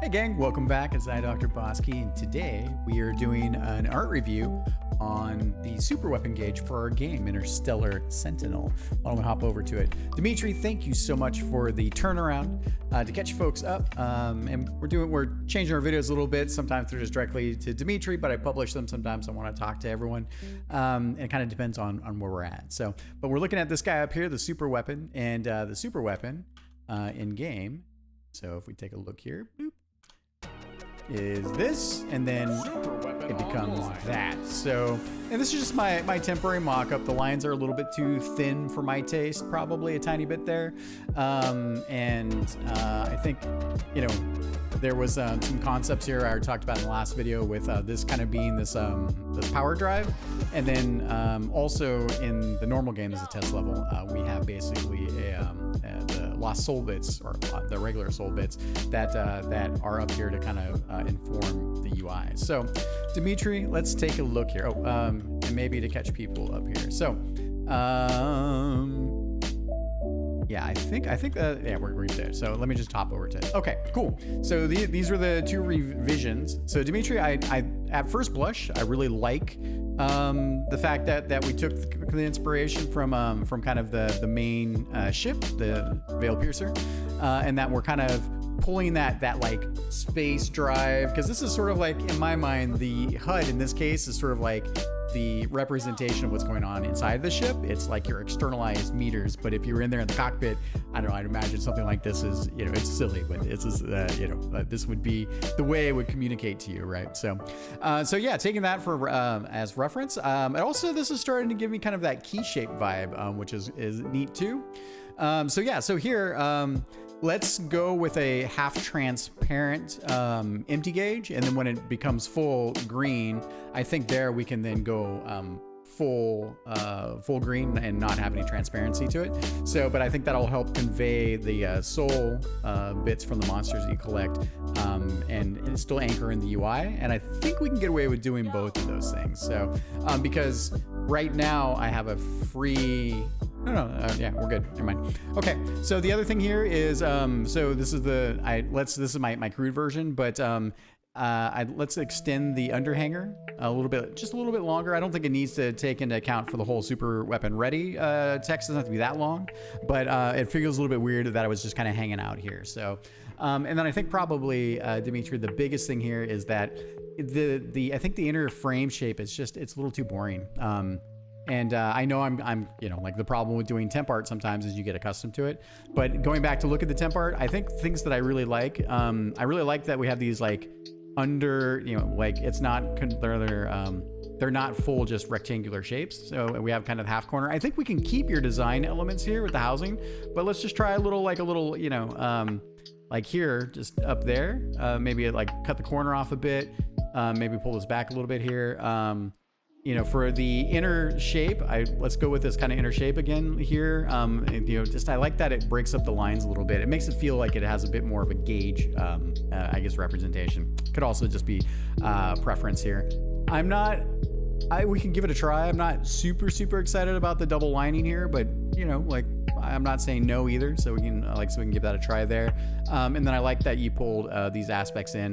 Hey gang, welcome back. It's DrBossKey, and today we are doing an art review on the super weapon gauge for our game, Interstellar Sentinel. Why don't we hop over to it? Dimitri, thank you so much for the turnaround to catch folks up. And we're changing our videos a little bit. Sometimes they're just directly to Dimitri, but I publish them. Sometimes I want to talk to everyone. And it kind of depends on where we're at. So, but we're looking at this guy up here, the super weapon, and the super weapon in game. So if we take a look here, boop, is this, and then it becomes that. So, and this is just my temporary mock-up. The lines are a little bit too thin for my taste, probably a tiny bit there. I think, you know, there was some concepts here I talked about in the last video with this kind of being this power drive, and then also in the normal game as a test level, we have basically the lost soul bits, or the regular soul bits that are up here to kind of inform the UI. So, Dimitri, let's take a look here. Oh, and maybe to catch people up here. So, yeah, I think yeah, we're right there. So let me just hop over to it. Okay, cool. So these were the two revisions. So Dimitri, I at first blush, I really like the fact that we took the inspiration from kind of the main ship, the Veil Piercer, and that we're kind of pulling that like space drive, because this is sort of like, in my mind, the HUD in this case is sort of like the representation of what's going on inside the ship. It's like your externalized meters, but if you were in there in the cockpit, I don't know, I'd imagine something like this is, you know, it's silly, but this is, this would be the way it would communicate to you, right? So yeah, taking that for as reference. And also this is starting to give me kind of that key shape vibe, which is neat too. So here, let's go with a half transparent empty gauge, and then when it becomes full green, I think there we can then go full green and not have any transparency to it. So, but I think that'll help convey the soul bits from the monsters that you collect, and still anchor in the UI. And I think we can get away with doing both of those things. So, because right now I have a free. Yeah, we're good. Never mind. Okay, so the other thing here is, so this is this is my crude version, but let's extend the underhanger a little bit, just a little bit longer. I don't think it needs to take into account for the whole super weapon ready text. Doesn't have to be that long, but it feels a little bit weird that I was just kind of hanging out here. So, and then I think probably Dimitri, the biggest thing here is that I think the inner frame shape is just, it's a little too boring. And I know I'm, you know, like the problem with doing temp art sometimes is you get accustomed to it. But going back to look at the temp art, I think things that I really like, I really like that we have these like under, you know, like it's not, they're not full just rectangular shapes. So we have kind of half corner. I think we can keep your design elements here with the housing, but let's just try a little, you know, like here, just up there, maybe like cut the corner off a bit, maybe pull this back a little bit here. You know, for the inner shape, let's go with this kind of inner shape again here. You know, just I like that it breaks up the lines a little bit. It makes it feel like it has a bit more of a gauge, I guess, representation. Could also just be preference here. We can give it a try. I'm not super excited about the double lining here, but you know, like I'm not saying no either. So we can give that a try there. And then I like that you pulled these aspects in,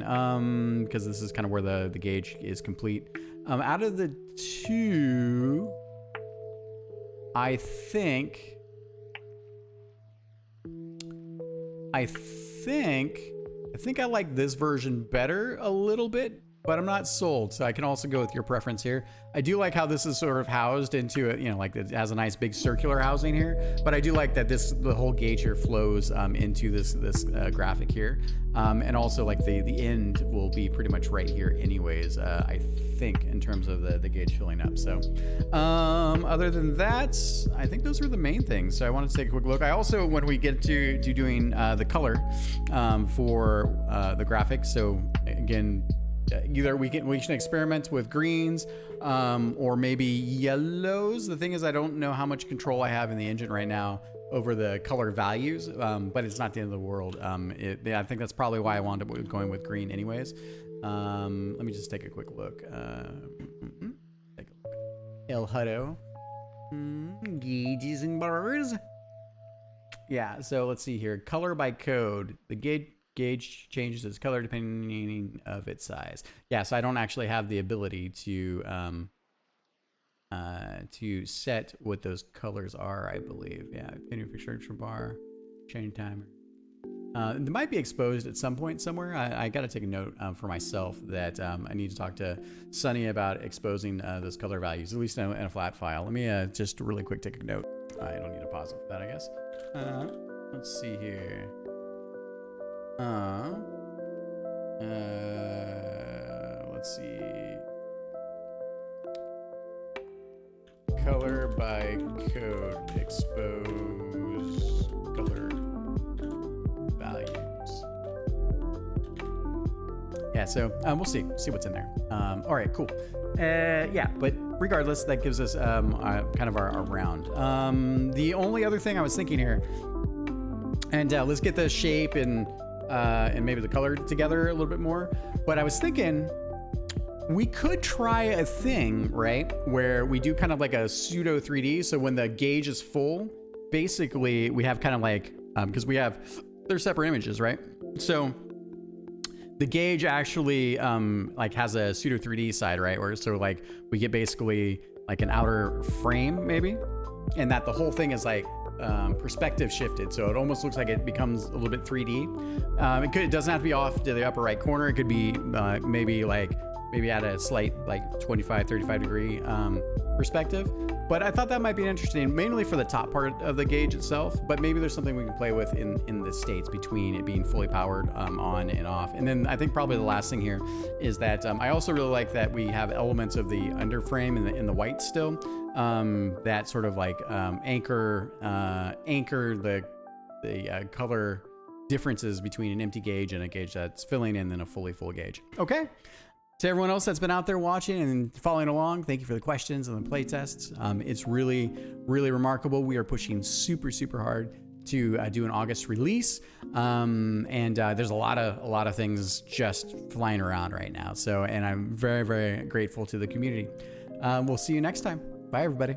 because this is kind of where the gauge is complete. Out of the two, I think I like this version better a little bit, but I'm not sold. So I can also go with your preference here. I do like how this is sort of housed into it, you know, like it has a nice big circular housing here, but I do like that the whole gauge here flows into this graphic here. And also like the end will be pretty much right here anyways, I think, in terms of the gauge filling up. So other than that, I think those are the main things. So I wanted to take a quick look. I also, when we get to doing the color for the graphics, so again, either we can experiment with greens or maybe yellows. The thing is, I don't know how much control I have in the engine right now over the color values, but it's not the end of the world. I think that's probably why I wound up going with green anyways. Let me just take a quick look. Take a look. El Hutto. Gauges and bars. Yeah, so let's see here. Color by code. The gauge changes its color depending of its size. Yeah, so I don't actually have the ability to set what those colors are, I believe. Yeah, opinion fixture bar, chain timer. It might be exposed at some point somewhere. I got to take a note for myself that I need to talk to Sunny about exposing those color values, at least in a flat file. Let me just really quick take a note. I don't need to pause it for that, I guess. Let's see here. Let's see. Color by code, expose color values. Yeah, so we'll see what's in there. All right, cool. Yeah, but regardless, that gives us kind of our round. The only other thing I was thinking here, and let's get the shape and maybe the color together a little bit more. But I was thinking we could try a thing, right, where we do kind of like a pseudo 3D. So when the gauge is full, basically we have kind of like, because they're separate images, right? So the gauge actually like has a pseudo 3D side, right? Where so like we get basically like an outer frame maybe, and that the whole thing is like perspective shifted, so it almost looks like it becomes a little bit 3D. It doesn't have to be off to the upper right corner. It could be maybe at a slight like 25-35 degree perspective. But I thought that might be interesting, mainly for the top part of the gauge itself, but maybe there's something we can play with in the states between it being fully powered on and off. And then I think probably the last thing here is that I also really like that we have elements of the underframe in the white still, that sort of like anchor the color differences between an empty gauge and a gauge that's filling in then a fully full gauge. Okay. To everyone else that's been out there watching and following along, thank you for the questions and the play tests. It's really, really remarkable. We are pushing super, super hard to do an August release, and there's a lot of things just flying around right now. So, and I'm very, very grateful to the community. We'll see you next time. Bye, everybody.